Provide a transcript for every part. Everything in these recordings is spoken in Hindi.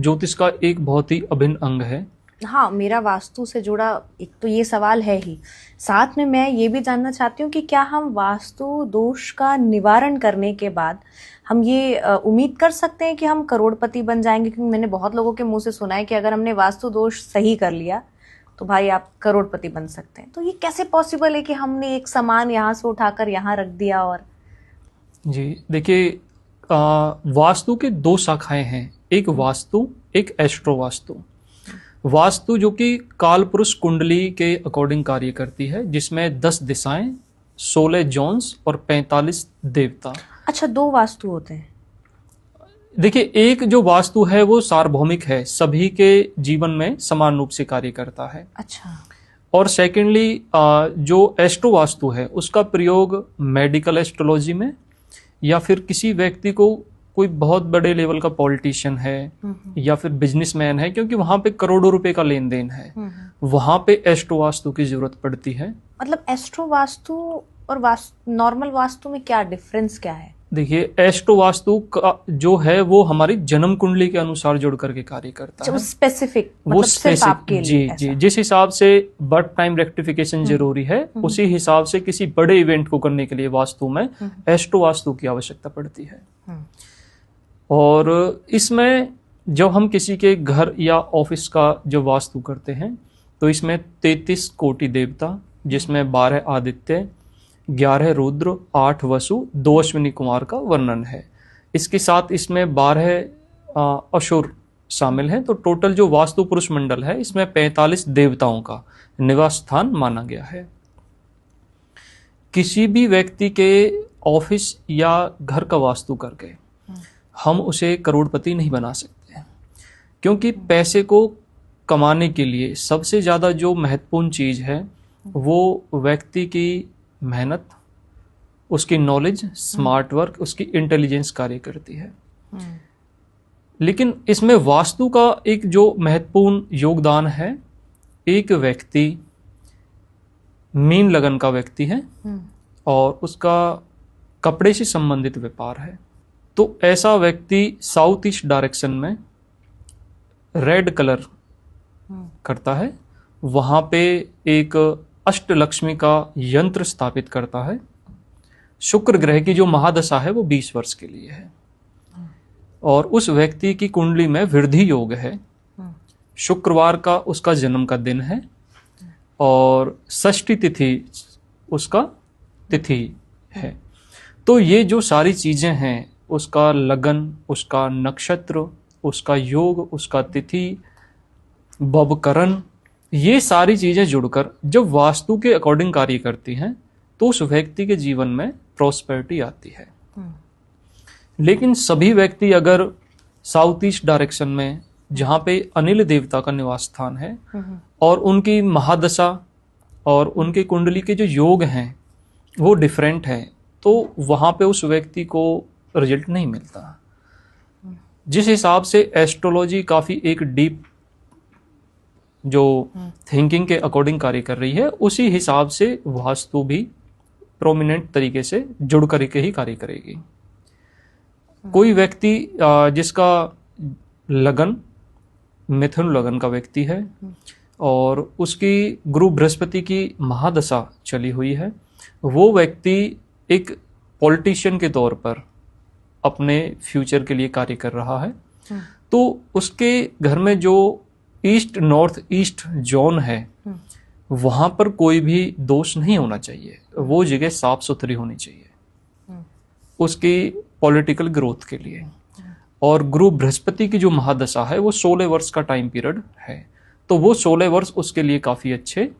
ज्योतिष का एक बहुत ही अभिन्न अंग है। हाँ, मेरा वास्तु से जुड़ा एक तो ये सवाल है ही, साथ में मैं ये भी जानना चाहती हूँ कि क्या हम वास्तु दोष का निवारण करने के बाद हम ये उम्मीद कर सकते हैं कि हम करोड़पति बन जाएंगे? क्योंकि मैंने बहुत लोगों के मुंह से सुना है कि अगर हमने वास्तु दोष सही कर लिया तो भाई आप करोड़पति बन सकते हैं। तो ये कैसे पॉसिबल है कि हमने एक सामान यहाँ से उठाकर यहाँ रख दिया? और जी देखिए, वास्तु के दो शाखाएं हैं, एक वास्तु, एक एस्ट्रो वास्तु। वास्तु जो कि काल पुरुष कुंडली के अकॉर्डिंग कार्य करती है, जिसमें 10 दिशाएं, 16 जोन्स और 45 देवता। अच्छा, 2 वास्तु होते हैं? देखिए, एक जो वास्तु है वो सार्वभौमिक है, सभी के जीवन में समान रूप से कार्य करता है। अच्छा। और सेकेंडली जो एस्ट्रो वास्तु है उसका प्रयोग मेडिकल एस्ट्रोलॉजी में, या फिर किसी व्यक्ति को, कोई बहुत बड़े लेवल का पॉलिटिशियन है या फिर बिजनेसमैन है, क्योंकि वहां पे करोड़ों रुपए का लेन देन है, वहां पे एस्ट्रो वास्तु की जरूरत पड़ती है। मतलब एस्ट्रो वास्तु और नॉर्मल वास्तु में क्या डिफरेंस क्या है? देखिए, एस्ट्रो वास्तु का जो है वो हमारी जन्म कुंडली के अनुसार जुड़ करके कार्य करता है। स्पेसिफिक, वो स्पेसिफिक, जी, जिस हिसाब से बर्थ टाइम रेक्टिफिकेशन जरूरी है, उसी हिसाब से किसी बड़े इवेंट को करने के लिए वास्तु में एस्ट्रो वास्तु की आवश्यकता पड़ती है। और इसमें जब हम किसी के घर या ऑफिस का जो वास्तु करते हैं तो इसमें 33 कोटि देवता, जिसमें 12 आदित्य, 11 रुद्र, 8 वसु, 2 अश्विनी कुमार का वर्णन है। इसके साथ इसमें 12 असुर शामिल हैं। तो टोटल जो वास्तु पुरुष मंडल है इसमें 45 देवताओं का निवास स्थान माना गया है। किसी भी व्यक्ति के ऑफिस या घर का वास्तु करके हम उसे करोड़पति नहीं बना सकते, क्योंकि पैसे को कमाने के लिए सबसे ज़्यादा जो महत्वपूर्ण चीज़ है वो व्यक्ति की मेहनत, उसकी नॉलेज, स्मार्ट वर्क, उसकी इंटेलिजेंस कार्य करती है। लेकिन इसमें वास्तु का एक जो महत्वपूर्ण योगदान है, एक व्यक्ति मीन लगन का व्यक्ति है और उसका कपड़े से संबंधित व्यापार है, तो ऐसा व्यक्ति साउथ ईस्ट डायरेक्शन में रेड कलर करता है, वहां पे एक अष्टलक्ष्मी का यंत्र स्थापित करता है। शुक्र ग्रह की जो महादशा है वो 20 वर्ष के लिए है, और उस व्यक्ति की कुंडली में वृद्धि योग है, शुक्रवार का उसका जन्म का दिन है, और षष्ठी तिथि उसका तिथि है। तो ये जो सारी चीजें हैं, उसका लगन, उसका नक्षत्र, उसका योग, उसका तिथि, भवकरण, ये सारी चीजें जुड़कर जब वास्तु के अकॉर्डिंग कार्य करती हैं तो उस व्यक्ति के जीवन में प्रॉस्पेरिटी आती है। लेकिन सभी व्यक्ति अगर साउथ ईस्ट डायरेक्शन में, जहाँ पे अनिल देवता का निवास स्थान है, और उनकी महादशा और उनकी कुंडली के जो योग हैं वो डिफरेंट है, तो वहाँ पे उस व्यक्ति को रिजल्ट नहीं मिलता। जिस हिसाब से एस्ट्रोलॉजी काफ़ी एक डीप जो थिंकिंग के अकॉर्डिंग कार्य कर रही है, उसी हिसाब से वास्तु भी प्रोमिनेंट तरीके से जुड़ करके ही कार्य करेगी। कोई व्यक्ति जिसका लगन मिथुन लगन का व्यक्ति है और उसकी गुरु बृहस्पति की महादशा चली हुई है, वो व्यक्ति एक पॉलिटिशियन के तौर पर अपने फ्यूचर के लिए कार्य कर रहा है, तो उसके घर में जो ईस्ट नॉर्थ ईस्ट जोन है वहां पर कोई भी दोष नहीं होना चाहिए, वो जगह साफ सुथरी होनी चाहिए उसकी पॉलिटिकल ग्रोथ के लिए। और गुरु बृहस्पति की जो महादशा है वो 16 वर्ष का टाइम पीरियड है, तो वो 16 वर्ष उसके लिए काफी अच्छे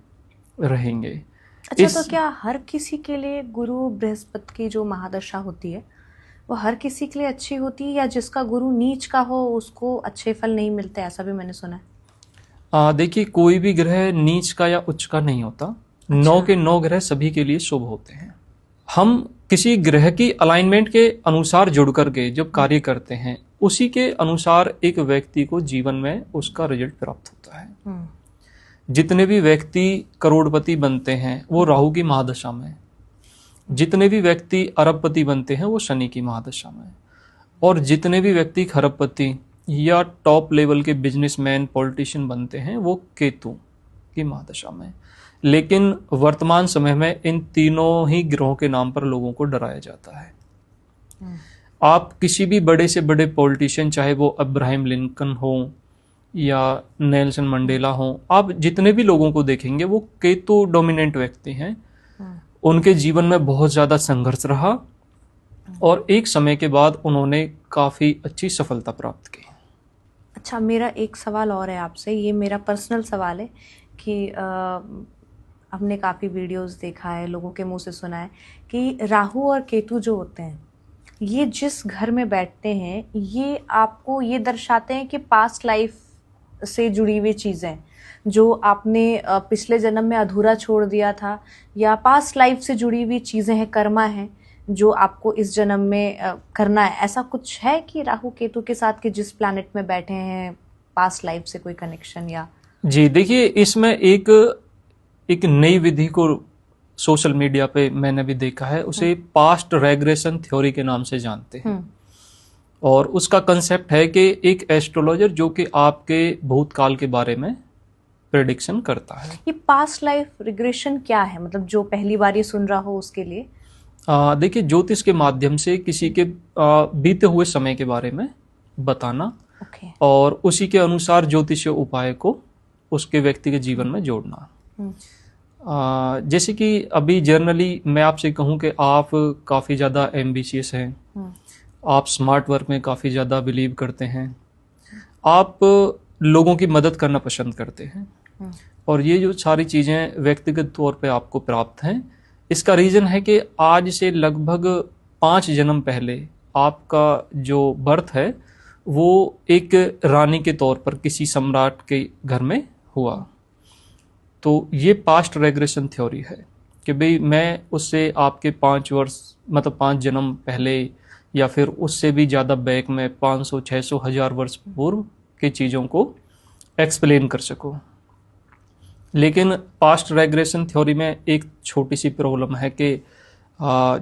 रहेंगे। अच्छा, तो क्या हर किसी के लिए गुरु बृहस्पति की जो महादशा होती है वो हर किसी के लिए अच्छी होती है, या जिसका गुरु नीच का हो उसको अच्छे फल नहीं मिलते, ऐसा भी मैंने सुना है? देखिए, कोई भी ग्रह नीच का या उच्च का नहीं होता। अच्छा। 9 के 9 ग्रह सभी के लिए शुभ होते हैं। हम किसी ग्रह की अलाइनमेंट के अनुसार जुड़ करके जब कार्य करते हैं, उसी के अनुसार एक व्यक्ति को जीवन में उसका रिजल्ट प्राप्त होता है। जितने भी व्यक्ति करोड़पति बनते हैं वो राहु की महादशा में, जितने भी व्यक्ति अरबपति बनते हैं वो शनि की महादशा में, और जितने भी व्यक्ति खरबपति या टॉप लेवल के बिजनेसमैन पॉलिटिशियन बनते हैं वो केतु की महादशा में। लेकिन वर्तमान समय में इन तीनों ही ग्रहों के नाम पर लोगों को डराया जाता है। आप किसी भी बड़े से बड़े पॉलिटिशियन, चाहे वो अब्राहम लिंकन हो या नेल्सन मंडेला हो, आप जितने भी लोगों को देखेंगे वो केतु डोमिनेंट व्यक्ति हैं। उनके जीवन में बहुत ज़्यादा संघर्ष रहा और एक समय के बाद उन्होंने काफ़ी अच्छी सफलता प्राप्त की। अच्छा, मेरा एक सवाल और है आपसे, ये मेरा पर्सनल सवाल है कि हमने काफ़ी वीडियोस देखा है, लोगों के मुंह से सुना है कि राहु और केतु जो होते हैं ये जिस घर में बैठते हैं ये आपको ये दर्शाते हैं कि पास्ट लाइफ से जुड़ी हुई चीज़ें जो आपने पिछले जन्म में अधूरा छोड़ दिया था, या पास्ट लाइफ से जुड़ी हुई चीज़ें हैं, कर्मा हैं जो आपको इस जन्म में करना है। ऐसा कुछ है कि राहु केतु के साथ कि जिस प्लैनेट में बैठे हैं पास्ट लाइफ से कोई कनेक्शन या? जी देखिए, इसमें एक नई विधि को सोशल मीडिया पे मैंने भी देखा है, उसे पास्ट रेग्रेशन थ्योरी के नाम से जानते हैं। और उसका कंसेप्ट है कि एक एस्ट्रोलॉजर जो कि आपके भूतकाल के बारे में प्रेडिक्शन करता है। ये पास्ट लाइफ रिग्रेशन क्या है, मतलब जो पहली बार ये सुन रहा हो उसके लिए? देखिए, ज्योतिष के माध्यम से किसी के बीते हुए समय के बारे में बताना और उसी के अनुसार ज्योतिषीय उपाय को उसके व्यक्ति के जीवन में जोड़ना। जैसे कि अभी जनरली मैं आपसे कहूं कि आप काफ़ी ज़्यादा एम्बिशियस हैं, आप स्मार्ट वर्क में काफ़ी ज़्यादा बिलीव करते हैं, आप लोगों की मदद करना पसंद करते हैं, और ये जो सारी चीज़ें व्यक्तिगत तौर पे आपको प्राप्त हैं। इसका रीज़न है कि आज से लगभग 5 जन्म पहले आपका जो बर्थ है वो एक रानी के तौर पर किसी सम्राट के घर में हुआ। तो ये पास्ट रेग्रेशन थ्योरी है कि भाई मैं उससे आपके 5 वर्ष मतलब 5 जन्म पहले या फिर उससे भी ज़्यादा बैक में 500, 600, 1000 वर्ष पूर्व की चीज़ों को एक्सप्लेन कर सकूं। लेकिन पास्ट रेग्रेशन थ्योरी में एक छोटी सी प्रॉब्लम है कि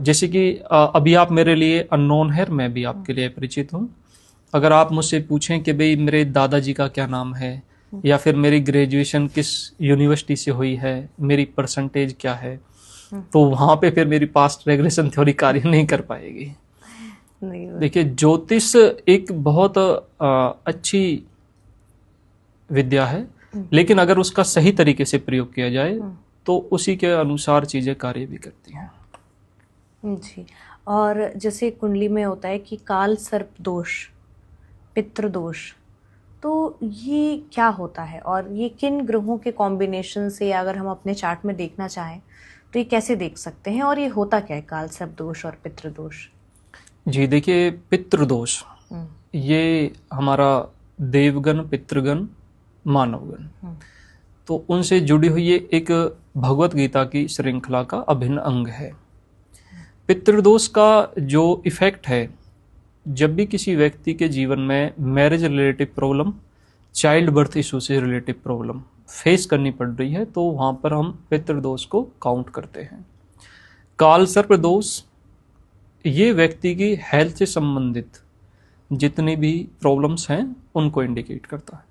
जैसे कि अभी आप मेरे लिए अननोन है, मैं भी आपके लिए परिचित हूँ। अगर आप मुझसे पूछें कि भाई मेरे दादाजी का क्या नाम है या फिर मेरी ग्रेजुएशन किस यूनिवर्सिटी से हुई है, मेरी परसेंटेज क्या है, तो वहाँ पे फिर मेरी पास्ट रेग्रेशन थ्योरी कार्य नहीं कर पाएगी। देखिए, ज्योतिष एक बहुत अच्छी विद्या है, लेकिन अगर उसका सही तरीके से प्रयोग किया जाए तो उसी के अनुसार चीजें कार्य भी करती हैं। जी, और जैसे कुंडली में होता है कि काल सर्प दोष, पितृ दोष, तो ये क्या होता है और ये किन ग्रहों के कॉम्बिनेशन से अगर हम अपने चार्ट में देखना चाहें तो ये कैसे देख सकते हैं, और ये होता क्या है काल सर्प दोष और पितृ दोष? जी देखिए, पितृ दोष ये हमारा देवगण, पितृगण, मानवगण, तो उनसे जुड़ी हुई ये एक भगवत गीता की श्रृंखला का अभिन्न अंग है। पितृदोष का जो इफेक्ट है, जब भी किसी व्यक्ति के जीवन में marriage relative problem, child birth issue से रिलेटिव प्रॉब्लम फेस करनी पड़ रही है, तो वहाँ पर हम पितृदोष को काउंट करते हैं। काल सर्प दोष ये व्यक्ति की हेल्थ से संबंधित जितनी भी प्रॉब्लम्स हैं उनको इंडिकेट करता है।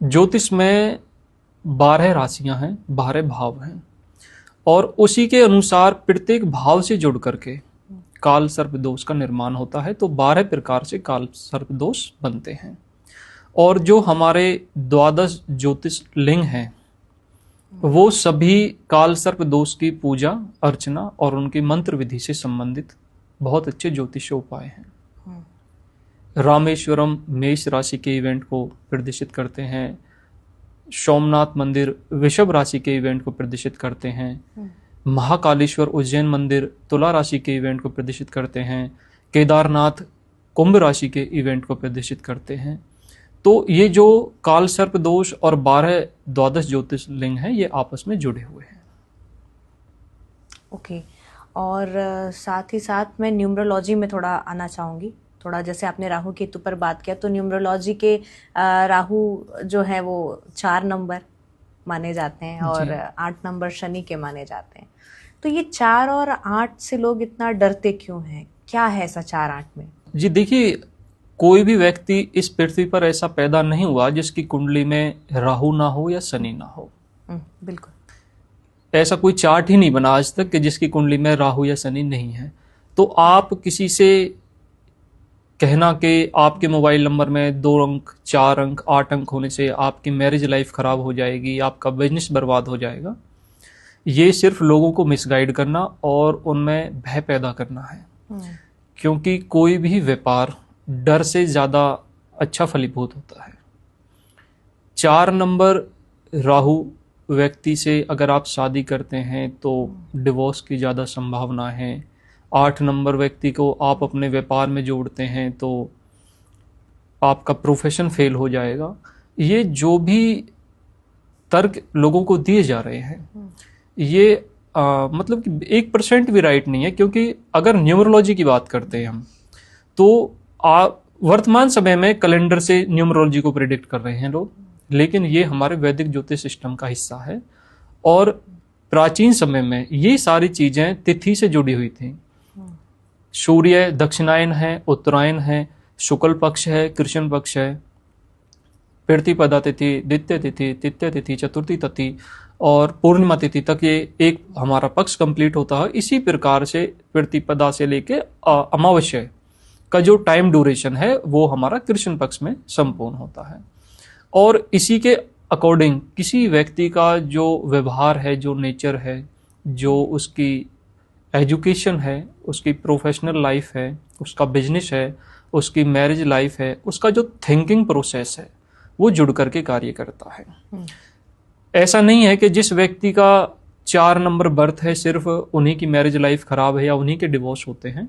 ज्योतिष में 12 राशियां हैं, 12 भाव हैं, और उसी के अनुसार प्रत्येक भाव से जुड़ करके काल सर्प दोष का निर्माण होता है। तो 12 प्रकार से काल सर्प दोष बनते हैं। और जो हमारे 12 ज्योतिष लिंग हैं वो सभी काल सर्प दोष की पूजा अर्चना और उनकी मंत्र विधि से संबंधित बहुत अच्छे ज्योतिषीय उपाय हैं। रामेश्वरम मेष राशि के इवेंट को प्रदर्शित करते हैं, सोमनाथ मंदिर वृषभ राशि के इवेंट को प्रदर्शित करते हैं, महाकालेश्वर उज्जैन मंदिर तुला राशि के इवेंट को प्रदर्शित करते हैं, केदारनाथ कुंभ राशि के इवेंट को प्रदर्शित करते हैं। तो ये जो काल सर्प दोष और 12 ज्योतिष लिंग हैं ये आपस में जुड़े हुए हैं। ओके, और साथ ही साथ मैं न्यूमरोलॉजी में थोड़ा आना चाहूँगी। थोड़ा जैसे आपने राहु केतु पर बात किया, तो न्यूमरोलॉजी के राहु जो है वो 4 नंबर माने जाते हैं और 8 नंबर शनि के माने जाते हैं। तो ये 4 और 8 से लोग इतना डरते क्यों हैं? क्या है ऐसा 4-8 में? जी देखिए, कोई भी व्यक्ति इस पृथ्वी पर ऐसा पैदा नहीं हुआ जिसकी कुंडली में राहु ना हो या शनि ना हो। बिल्कुल। ऐसा कोई चार्ट ही नहीं बना आज तक कि जिसकी कुंडली में राहु या शनि नहीं है। तो आप किसी से कहना कि आपके मोबाइल नंबर में 2 अंक, 4 अंक, 8 अंक होने से आपकी मैरिज लाइफ खराब हो जाएगी, आपका बिजनेस बर्बाद हो जाएगा, ये सिर्फ लोगों को मिसगाइड करना और उनमें भय पैदा करना है। क्योंकि कोई भी व्यापार डर से ज़्यादा अच्छा फलीभूत होता है। 4 नंबर राहु व्यक्ति से अगर आप शादी करते हैं तो डिवोर्स की ज़्यादा संभावना है। 8 नंबर व्यक्ति को आप अपने व्यापार में जोड़ते हैं तो आपका प्रोफेशन फेल हो जाएगा। ये जो भी तर्क लोगों को दिए जा रहे हैं ये मतलब कि 1% भी राइट नहीं है। क्योंकि अगर न्यूमरोलॉजी की बात करते हैं हम तो वर्तमान समय में कैलेंडर से न्यूमरोलॉजी को प्रेडिक्ट कर रहे हैं लोग, लेकिन ये हमारे वैदिक ज्योतिष सिस्टम का हिस्सा है। और प्राचीन समय में ये सारी चीजें तिथि से जुड़ी हुई थी। सूर्य दक्षिणायन है, उत्तरायण है, शुक्ल पक्ष है, कृष्ण पक्ष है, प्रतिपदा तिथि, द्वितीय तिथि, तृतीय तिथि, चतुर्थी तिथि और पूर्णिमा तिथि तक ये एक हमारा पक्ष कंप्लीट होता है। इसी प्रकार से प्रतिपदा से लेके अमावस्या का जो टाइम ड्यूरेशन है वो हमारा कृष्ण पक्ष में संपूर्ण होता है। और इसी के अकॉर्डिंग किसी व्यक्ति का जो व्यवहार है, जो नेचर है, जो उसकी एजुकेशन है, उसकी प्रोफेशनल लाइफ है, उसका बिजनेस है, उसकी मैरिज लाइफ है, उसका जो थिंकिंग प्रोसेस है वो जुड़ करके कार्य करता है। ऐसा नहीं है कि जिस व्यक्ति का 4 नंबर बर्थ है सिर्फ उन्हीं की मैरिज लाइफ खराब है या उन्हीं के डिवोर्स होते हैं।